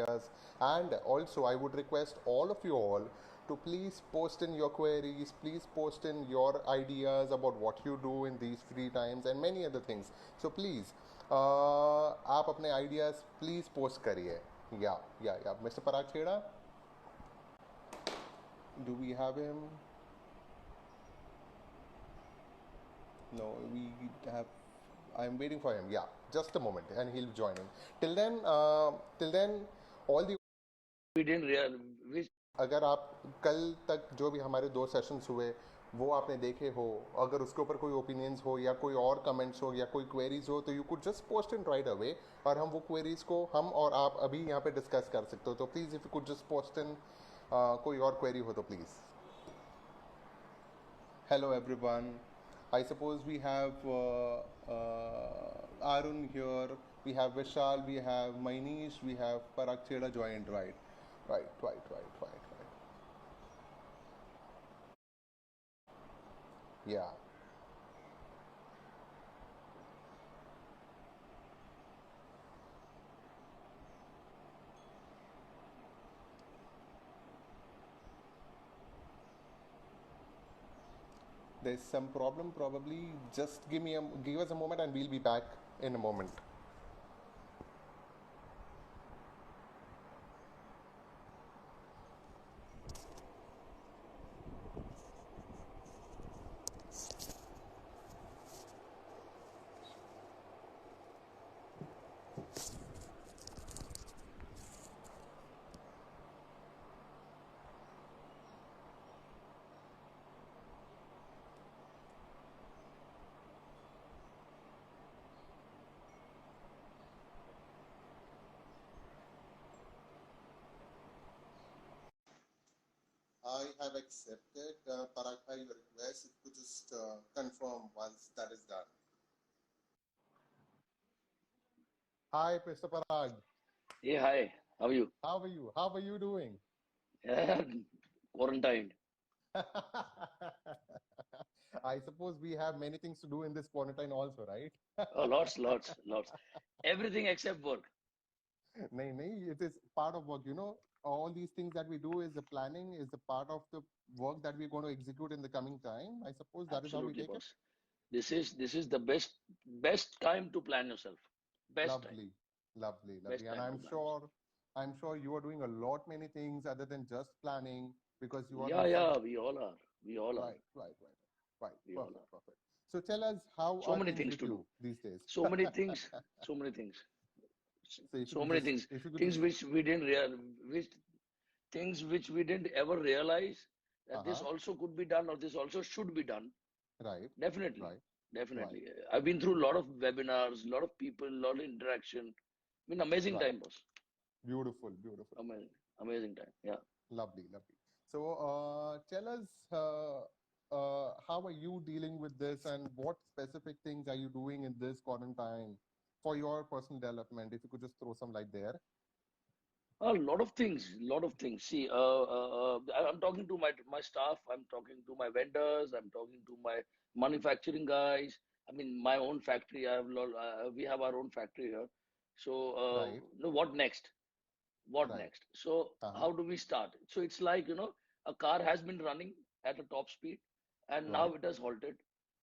ideas. And also, I would request all of you all to please post in your queries, please post in your ideas about what you do in these free times and many other things. So please, आप अपने ideas please post करिए. Yeah. Mr. Parag Chheda, do we have him? No, we have. I'm waiting for him. Yeah, just a moment, and he'll join in. Till then, all the We didn't real which अगर आप कल तक जो भी हमारे 2 sessions हुए वो आपने देखे हो, अगर उसके ऊपर कोई ओपिनियंस हो या कोई और कमेंट्स हो या कोई क्वेरीज हो, तो you could just post in right away, और हम वो क्वेरीज को हम और आप अभी यहाँ पे डिस्कस कर सकते हो. तो please if you could just post इन कोई और क्वेरी हो तो please. Hello everyone. I suppose we have Arun here, we have Vishal, we have Mainish, we have Parag Chheda joined, right? Right. Yeah. There's some problem probably. Just give us a moment and we'll be back in a moment. I have accepted Parag bhai your request. If you could just confirm once that is done. Hi, Mr. Parag. Hey, hi, how are you? How are you? How are you doing? Yeah, quarantined. I suppose we have many things to do in this quarantine also, right? Oh, lots. Everything except work. नहीं, it is part of work. All these things that we do is the planning, is the part of the work that we're going to execute in the coming time. I suppose that is how we Absolutely, take it. boss. This is the best time to plan yourself. Best time. Lovely, lovely, lovely. Best And time to I'm plan yourself. sure, I'm sure you are doing a lot many things other than just planning, because you are also Yeah, we all are. We all are. right. We all are. Perfect. So tell us, how So are many things things with to do. you these days? So many things. So many things. So if you So could many just, things. if you could Things just, which we didn't real which things which we didn't ever realize that this uh-huh, also could be done or this also should be done. right, Definitely. right, right, Definitely. I've been through a lot of webinars, a lot of people, a lot of interaction. Been amazing right. time, boss. Beautiful. Amazing. Amazing time. Yeah. Lovely. So tell us, how are you dealing with this, and what specific things are you doing in this quarantine for your personal development? If you could just throw some light there. A lot of things, lot of things. See, I'm talking to my staff. I'm talking to my vendors. I'm talking to my manufacturing guys. I mean, my own factory. We have our own factory here. So, Right, what next? What right. next? So, Uh-huh. how do we start? So it's like, a car has been running at a top speed, and now Right. it has halted.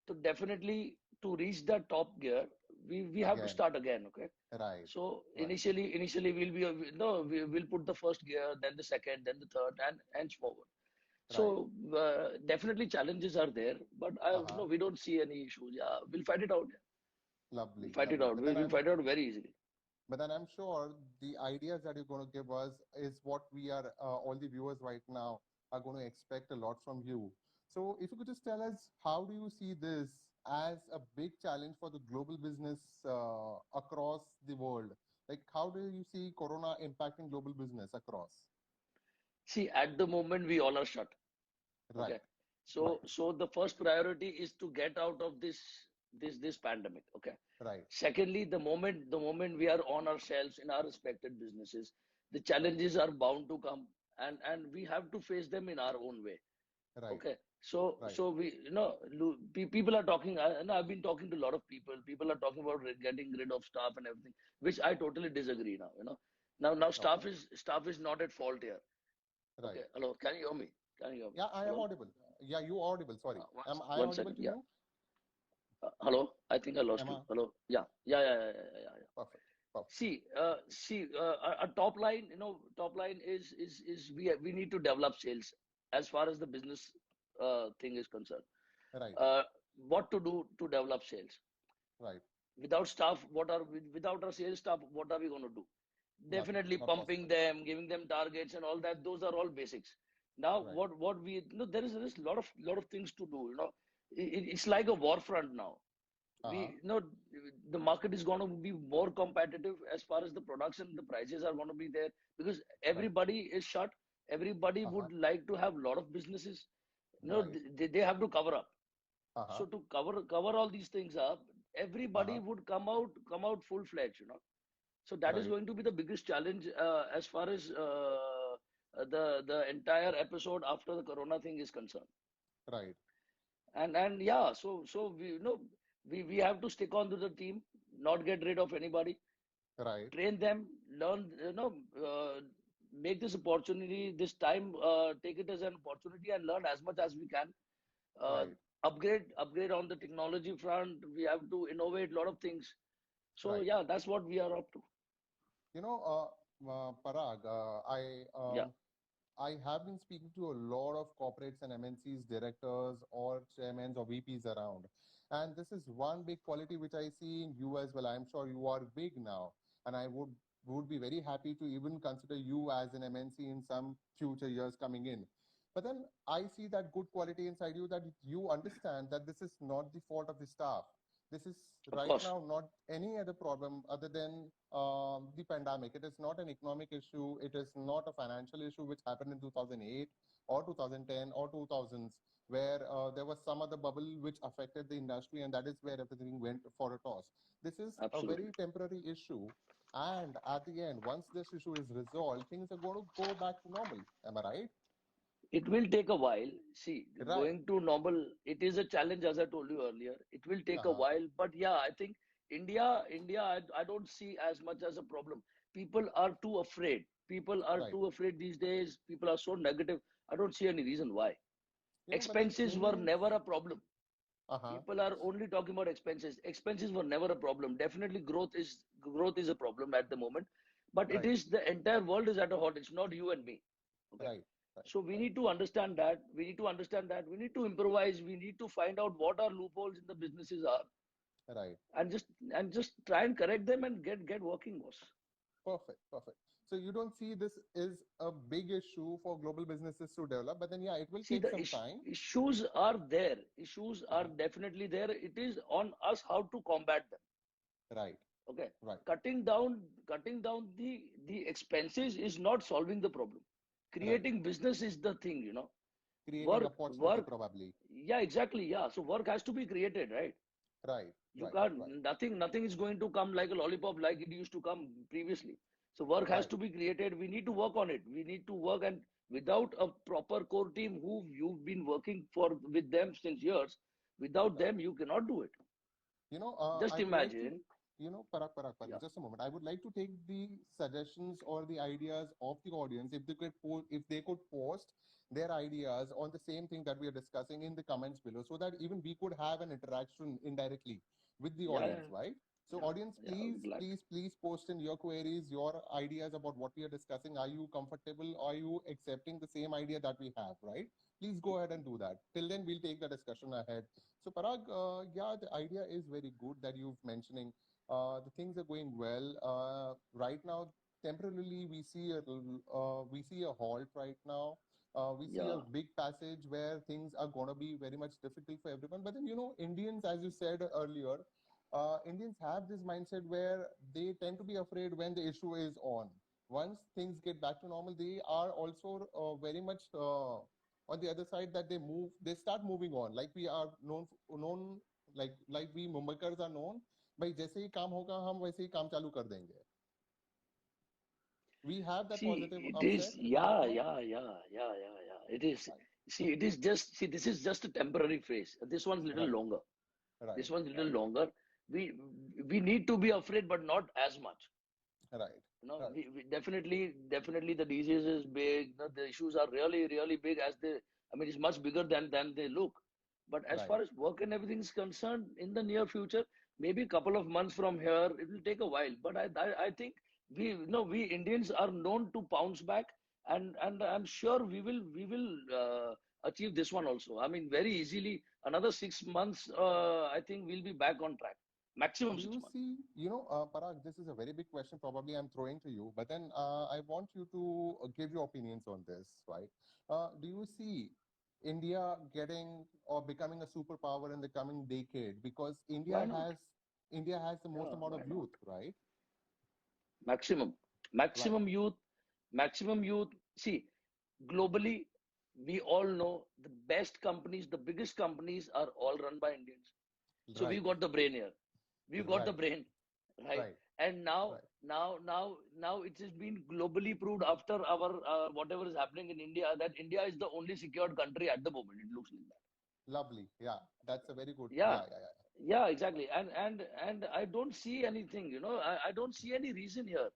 So definitely to reach that top gear, we have to Again. start again. Okay. Right, So right, initially we'll be no we will put the first gear, then the second, then the third, and forward. right. So definitely challenges are there, but Uh-huh. no, we don't see any issues. Yeah, we'll fight it out. Yeah. We'll Lovely, fight it lovely. out. We'll fight it out very easily. But then I'm sure the ideas that you're going to give us is what we are, all the viewers right now are going to expect a lot from you. So if you could just tell us, how do you see this as a big challenge for the global business across the world? Like, how do you see Corona impacting global business across? See, at the moment we all are shut. Right, Okay. right, So the first priority is to get out of this pandemic. Okay. right, Secondly, the moment we are on our shelves in our respected businesses, the right, challenges are bound to come, and we have to face them in our own way. right, Okay. So right, so we people are talking, and I've been talking to a lot of people. People are talking about getting rid of staff and everything, which I totally disagree now. Now Okay. staff is not at fault here. Right. Okay, hello, can you hear me? Can you hear me? Yeah, I am Hello. audible. Yeah, you audible. Sorry. Am I One audible second. to Yeah. you? Hello. I think I lost Am you. I? Hello. Yeah. Perfect. Perfect. See, a top line, top line is we need to develop sales as far as the business thing is concerned. Right. Uh, what to do to develop sales? Right. Without staff, without our sales staff, what are we going to do? Nothing. Definitely Not pumping possible. them, giving them targets and all that. Those are all basics. Now, Right. what we there is a lot of things to do. It's like a war front now. Uh-huh. The market is going to be more competitive as far as the production, the prices are going to be there because Right. everybody is shut. Everybody Uh-huh. would like to have a lot of businesses. Right. They have to cover up. Uh-huh. So to cover all these things up, everybody Uh-huh. would come out full fledged. So that is Right. going to be the biggest challenge as far as the entire episode after the corona thing is concerned. Right. And yeah, so we have to stick on to the team, not get rid of anybody, Right. train them, learn, make this opportunity, this time, take it as an opportunity and learn as much as we can. Uh, Right. upgrade on the technology front. We have to innovate a lot of things. So Right. yeah, that's what we are up to. Parag, Yeah, I have been speaking to a lot of corporates and MNCs, directors or chairmen or VPs around. And this is one big quality which I see in you as well. I'm sure you are big now. And I would be very happy to even consider you as an MNC in some future years coming in. But then I see that good quality inside you that you understand that this is not the fault of the staff. This is of right course. now not any other problem other than the pandemic. It is not an economic issue. It is not a financial issue which happened in 2008 or 2010 or 2000s, where there was some other bubble which affected the industry, and that is where everything went for a toss. This is a Absolutely. very temporary issue. And at the end, once this issue is resolved, things are going to go back to normal. Am I right? It will take a while. See, Right. going to normal, it is a challenge, as I told you earlier. It will take a Uh-huh. while, but yeah, I think India, I don't see as much as a problem. People are too afraid. People are Right. too afraid these days. People are so negative. I don't see any reason why. But then Expenses were Indians, never a problem. uh-huh. People are only talking about expenses. Expenses were never a problem. Definitely growth is a problem at the moment, but it Right. is the entire world is at a halt. It's not you and me. Okay. Right. Right. So we Right. need to understand that. We need to understand that. We need to improvise. We need to find out what our loopholes in the businesses are, Right. and just try and correct them and get working, boss. Perfect, perfect. So you don't see this is a big issue for global businesses to develop, but then yeah, it will See, take the some time. issues are there. Issues are Uh-huh. definitely there. It is on us how to combat them. Right, Okay, right, cutting down the expenses is not solving the problem. right. Creating business is the thing. Creating Work, opportunity work. probably. Yeah, exactly. Yeah. So work has to be created, right? Right, You right, can't, right, nothing is going to come like a lollipop like it used to come previously. So work has right. to be created. We need to work on it. We need to work, and without a proper core team who you've been working for with them since years, without Right. them you cannot do it. I Just would like to, imagine. Parag, Yeah, just a moment. I would like to take the suggestions or the ideas of the audience. If they could post their ideas on the same thing that we are discussing in the comments below, so that even we could have an interaction indirectly with the yeah, audience, yeah, right? So, yeah, audience, yeah. I'll be glad. please post in your queries, your ideas about what we are discussing. Are you comfortable? Are you accepting the same idea that we have, right? Please go ahead and do that. Till then, we'll take the discussion ahead. So Parag, yeah, the idea is very good that you've mentioning. The things are going well. Right now, temporarily, we see a halt right now. We see a Yeah, big passage where things are gonna be very much difficult for everyone. But then, Indians, as you said earlier, Indians have this mindset where they tend to be afraid when the issue is on. Once things get back to normal, they are also very much on the other side that they start moving on, like we are known, like we Mumbaikars are known, भाई जैसे ही काम होगा हम वैसे ही काम चालू कर देंगे. We have that see, positive it is. upset. Is that Yeah, not yeah. It is. right? See, it is just. See, this is just a temporary phase. This one's little Right, longer. right, This one's a little right, longer. We we need to be afraid, but not as much. right. Right. We definitely the disease is big. The issues are really big as they, I mean, it's much bigger than they look. But as Right. far as work and everything is concerned, in the near future, maybe a couple of months from here, it will take a while. But I think we Indians are known to bounce back, and I'm sure we will achieve this one also. I mean, very easily. Another 6 months, I think we'll be back on track. Maximum Do six you months. see, Parag, this is a very big question, probably I'm throwing to you, but then I want you to give your opinions on this, right? Do you see India getting or becoming a superpower in the coming decade? Because Why not? India has the most Yeah, amount why of not? youth, right? Maximum, Right, maximum youth. See, globally, we all know the best companies, the biggest companies are all run by Indians. So right, we've got the brain here. We've got the right, brain, right? right, And now, right, now it has been globally proved after our whatever is happening in India that India is the only secured country at the moment. It looks like that. lovely. Yeah, that's a very good. Yeah, Yeah, yeah, yeah. yeah, exactly. And I don't see anything, I don't see any reason here.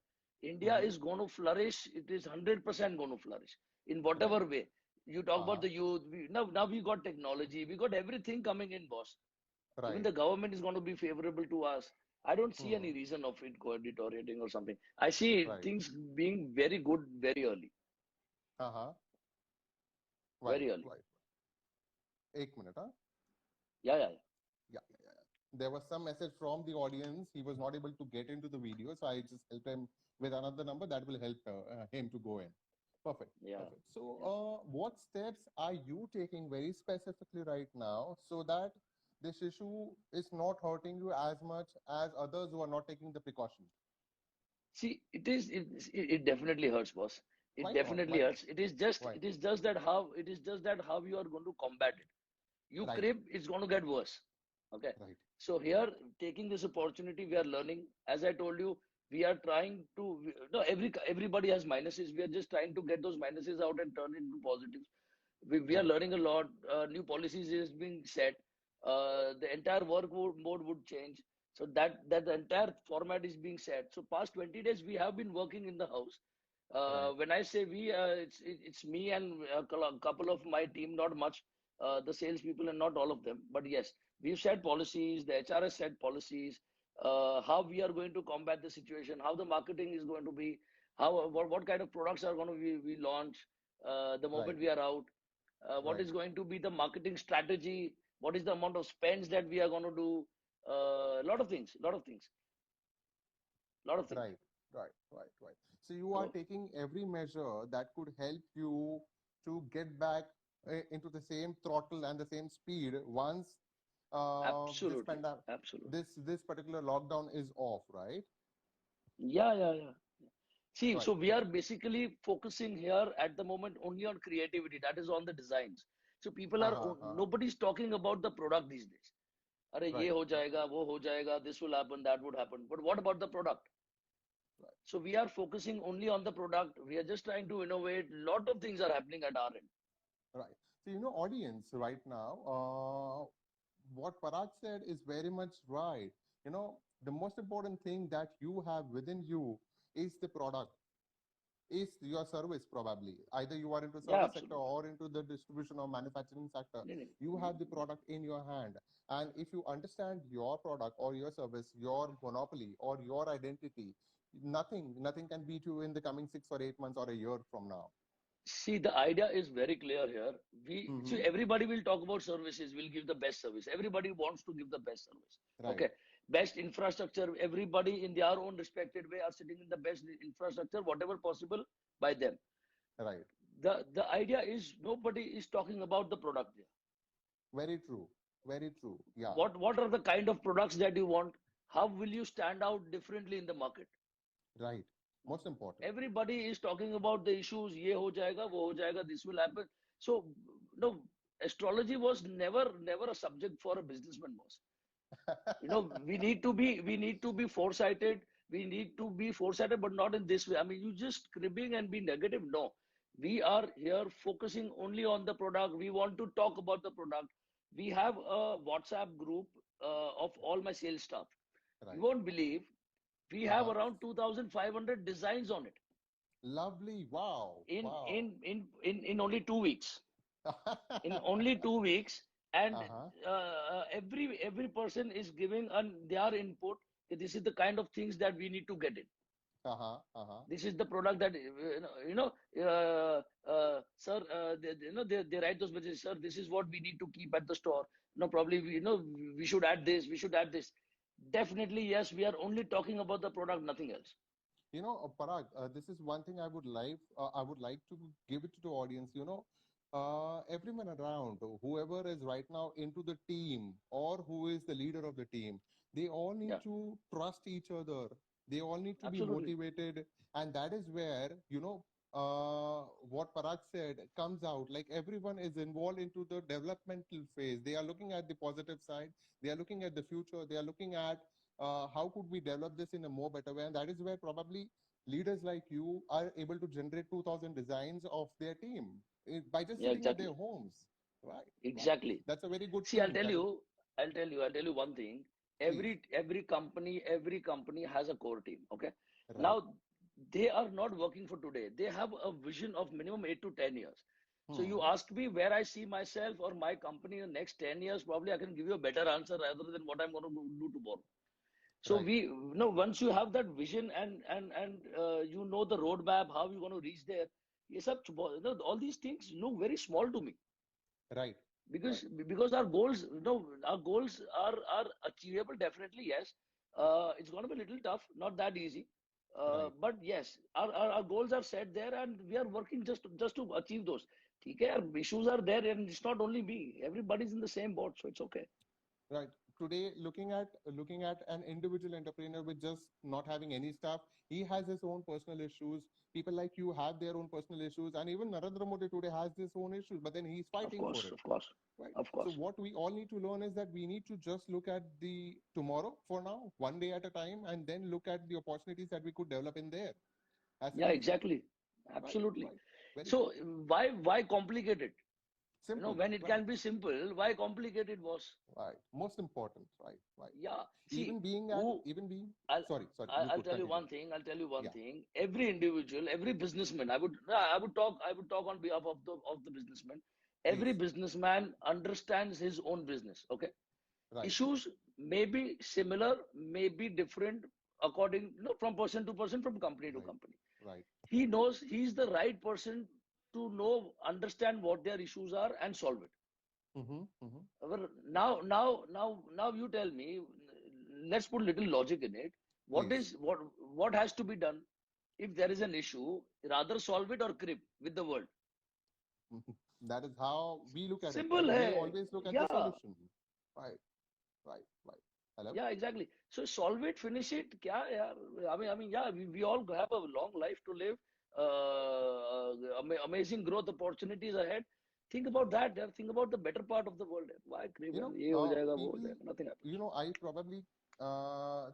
India Mm-hmm. is going to flourish. It is 100% going to flourish in Right. whatever way. You talk about Uh-huh. the youth. Now we got technology. We got everything coming in, boss. Even Right. the government is going to be favorable to us. I don't see Hmm. any reason of it deteriorating or something. I see Right. things being very good very early, Uh-huh. Right. very early. Right. Ek minute, huh? Yeah, yeah, yeah. Yeah, yeah, yeah, yeah. There was some message from the audience. He was not able to get into the video, so I just helped him with another number that will help him to go in. Perfect. Yeah, Perfect. So, yeah. what steps are you taking very specifically right now so that this issue is not hurting you as much as others who are not taking the precaution? See, it definitely hurts, boss. It Why not? definitely Why? hurts. Why? It is just that how you are going to combat it. You Right. crib, it's going to get worse. Okay. Right. So here, taking this opportunity, we are learning. As I told you, we are trying to. No, everybody has minuses. We are just trying to get those minuses out and turn it into positives. We are Right. learning a lot. New policies is being set. The entire mode would change. So that the entire format is being set. So past 20 days we have been working in the house. Right. When I say we, it's me and a couple of my team, not much, the salespeople and not all of them. But yes, we've set policies. The HRS set policies. How we are going to combat the situation. How the marketing is going to be. How what kind of products are going to be launched the Right. moment we are out. What Right. is going to be the marketing strategy? What is the amount of spends that we are going to do? A lot of things, lot of things, lot of things. Right, right, right, right. So you You are know, taking every measure that could help you to get back into the same throttle and the same speed once this absolutely, pandemic, absolutely. this particular lockdown is off, right? Yeah, yeah, yeah. See, Right, so we right, are basically focusing here at the moment only on creativity. That is on the designs. So people are uh-huh. nobody's talking about the product these days. अरे ये Right, हो right, जाएगा, वो हो जाएगा, this will happen, that would happen. But what about the product? right, So we are focusing only on the product. We are just trying to innovate. Lot of things are happening at our end. right. So audience, right now, what Parag said is very much right. The most important thing that you have within you is the product, is your service. Probably either you are into Yeah, service sector absolutely. or into the distribution or manufacturing sector. नहीं, नहीं, You have the product in your hand, and if you understand your product or your service, your monopoly or your identity, nothing can beat you in the coming 6 or 8 months or a year from now. See, the idea is very clear here. We Mm-hmm. see everybody will talk about services. Will give the best service. Everybody wants to give the best service. Right, Okay, best infrastructure. Everybody in their own respected way are sitting in the best infrastructure, whatever possible by them. right. The idea is nobody is talking about the product here. Very true, very true. Yeah. What are the kind of products that you want? How will you stand out differently in the market? Right. Most important. Everybody is talking about the issues. ये हो जाएगा, वो हो जाएगा, this will happen. So no, astrology was never a subject for a businessman, boss. We need to be foresighted. We need to be foresighted, but not in this way. I mean, you just cribbing and be negative. No, we are here focusing only on the product. We want to talk about the product. We have a WhatsApp group of all my sales staff. You Right. won't believe. We have Uh-huh. around 2,500 designs on it Lovely. Wow. in Wow. in in in only 2 weeks. In only 2 weeks, and Uh-huh. every person is giving their input. This is the kind of things that we need to get in. Uh-huh. Uh-huh. This is the product that sir, they write those messages, sir, this is what we need to keep at the store. No, probably we should add this, we should add this. Definitely yes, we are only talking about the product, nothing else. Parag, this is one thing I would like to give it to the audience. Everyone around, whoever is right now into the team or who is the leader of the team, they all need Yeah, to trust each other. They all need to be absolutely. motivated, and that is where what Parag said comes out. Like everyone is involved into the developmental phase. They are looking at the positive side. They are looking at the future. They are looking at how could we develop this in a more better way, and that is where probably leaders like you are able to generate 2000 designs of their team by just Yeah, sitting at their exactly. homes. Right. Exactly. That's a very good See, thing. That is, I'll tell you one thing. please. Every company has a core team. Okay. Right. Now they are not working for today. They have a vision of minimum 8 to 10 years. So you Hmm. ask me where I see myself or my company in the next 10 years, probably I can give you a better answer rather than what I'm going to do tomorrow. So Right. we once you have that vision and you know the roadmap, how you're going to reach there. Yes, all these things look very small to me Right. because Right. our goals, our goals are achievable, definitely yes. It's going to be a little tough, not that easy, Right. but yes, our goals are set there and we are working just to achieve those. Okay, our issues are there and it's not only me, everybody's in the same boat, so it's okay. Right. Today, looking at an individual entrepreneur with just not having any staff, he has his own personal issues. People like you have their own personal issues, and even Narendra Modi today has his own issues, but then he's Of fighting for course, it. of course, Right. of So course. what we all need to learn is that we need to just look at the tomorrow for now, one day at a time, and then look at the opportunities that we could develop in there. As Yeah, simple as that. exactly. Right. Absolutely. Right. Very So good. why complicate it? Simple. When it Right. can be simple, why complicate it, was? Right. Most important. Right. Right. Yeah. See, Even being at who even being. I'll Sorry. Sorry. I'll You I'll could tell you continue. one thing. I'll tell you one Yeah. thing. Every individual, every businessman, I would talk on behalf of the businessman. Please. Every businessman understands his own business. Okay. Right. Issues may be similar, may be different according, from person to person, from company to Right. company. Right. He knows he's the right person to understand what their issues are and solve it. Mm-hmm. Mm-hmm. Well, now you tell me, let's put little logic in it. What Please. is what has to be done if there is an issue? Rather solve it or crib with the world. Mhm. That is how we look at it, right? Simple We hai. always look at the Yeah, solution. Right. Right. Right. Hello. yeah, exactly. So solve it, finish it. Kya, yaar? I mean, yeah, we all have a long life to live. Amazing growth opportunities ahead. Think about that. Yeah. Think about the better part of the world. Why crib? Ye ho jayega, wo ho People, jayega. Nothing happens. I probably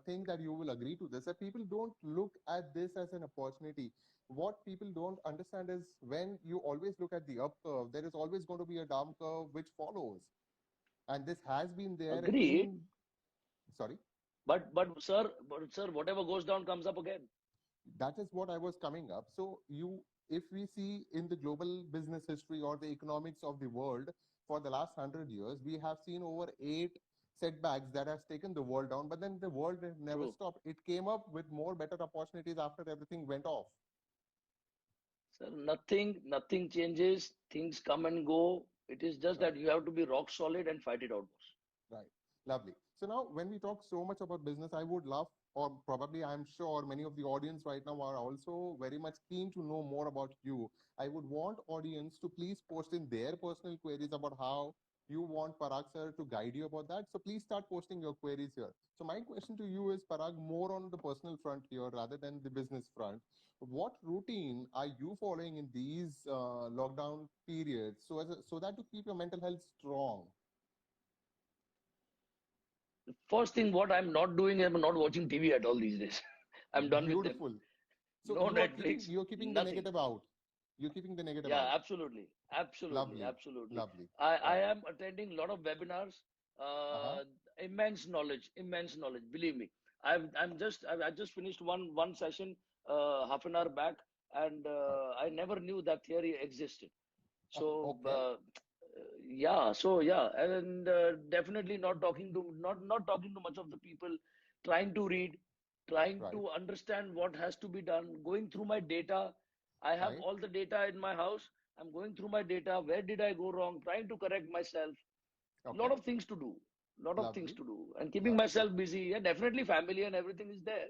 think that you will agree to this, that people don't look at this as an opportunity. What people don't understand is when you always look at the up curve, there is always going to be a down curve which follows. And this has been there Agreed. in, sorry. But sir, whatever goes down comes up again. That is what I was coming up. So if we see in the global business history or the economics of the world for the last 100 years, we have seen over 8 setbacks that has taken the world down. But then the world never True. stopped. It came up with more better opportunities after everything went off. Sir, nothing changes. Things come and go. It is just Right. that you have to be rock solid and fight it out, boss. Right. Lovely. So now, when we talk so much about business, I would love, or probably I'm sure many of the audience right now are also very much keen to know more about you. I would want audience to please post in their personal queries about how you want Parag sir to guide you about that. So please start posting your queries here. So my question to you is, Parag, more on the personal front here rather than the business front. What routine are you following in these lockdown periods so that to keep your mental health strong? First thing, what I'm not doing, I'm not watching TV at all these days. I'm done with them. Beautiful. So No Netflix, you're keeping the nothing. negative out. You're keeping the negative Yeah, out. absolutely, absolutely, Lovely. absolutely. Lovely. I Right. am attending a lot of webinars. Uh-huh. Uh, Immense knowledge, immense knowledge. Believe me. I just finished one session half an hour back, and Right. I never knew that theory existed. So Okay. yeah, and definitely not talking to much of the people, trying to read, trying Right. to understand what has to be done, going through my data. I have Right. all the data in my house. I'm going through my data. Where did I go wrong? Trying to correct myself. Okay. Lot of things to do. Lot of things Lovely. to do, and keeping Lovely. myself busy. Yeah, definitely family and everything is there,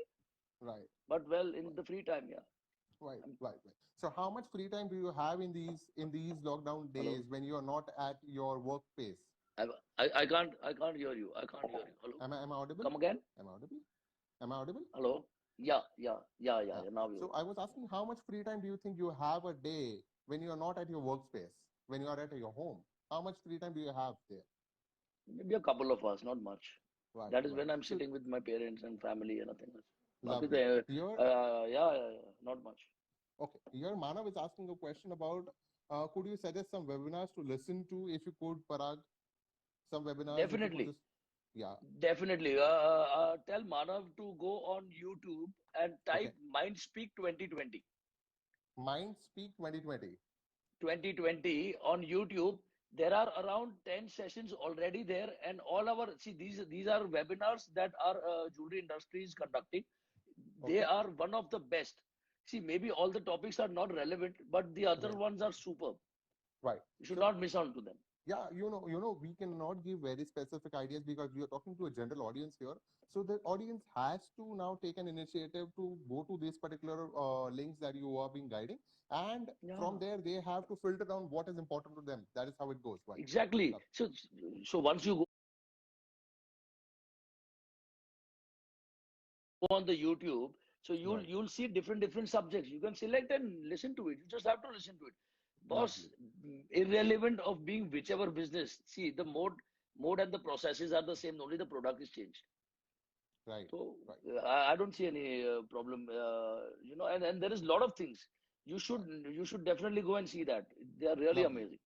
Right. but well, in Right. the free time, yeah. Right. I'm, Right. Right. So how much free time do you have in these lockdown hello. days when you are not at your workplace? I can't hear you. I can't hear you. Hello. Am I audible? Come again. Am I audible? Am I audible? Hello. Yeah. Now you. So I was asking how much free time do you think you have a day when you are not at your workspace, when you are at your home? How much free time do you have there? Maybe a couple of hours, not much. Right, That is right. when I'm So sitting with my parents and family and nothing else. Baaki lovely. to, Your not much. okay. Your Manav is asking a question about could you suggest some webinars to listen to if you could, Parag? Some webinars if you could Definitely, just yeah. definitely. Tell Manav to go on YouTube and Okay. type Mind Speak 2020. Mind Speak 2020. 2020 on YouTube. There are around 10 sessions already there, and all our see these are webinars that our jewelry industry is conducting. They Okay. are one of the best. See, maybe all the topics are not relevant, but the other Right. ones are superb. Right. You should So not miss out to them. yeah, we cannot give very specific ideas because we are talking to a general audience here. So the audience has to now take an initiative to go to these particular links that you are being guiding, and from Yeah, there they have to filter down what is important to them. That is how it goes, right? exactly. Love. So once you go on the YouTube, so you'll Right. you'll see different subjects. You can select and listen to it. You just have to listen to it. Boss, Lovely. irrelevant of being whichever business. See, the mode and the processes are the same. Only the product is changed. Right. So Right. I don't see any problem. And there is a lot of things. You should Right. you should definitely go and see that. They are really Lovely. amazing.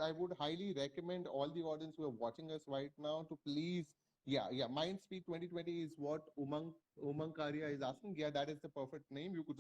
I would highly recommend all the audience who are watching us right now to please, yeah, Mindspeak 2020 is what Umang Karia is asking. Yeah, that is the perfect name. You could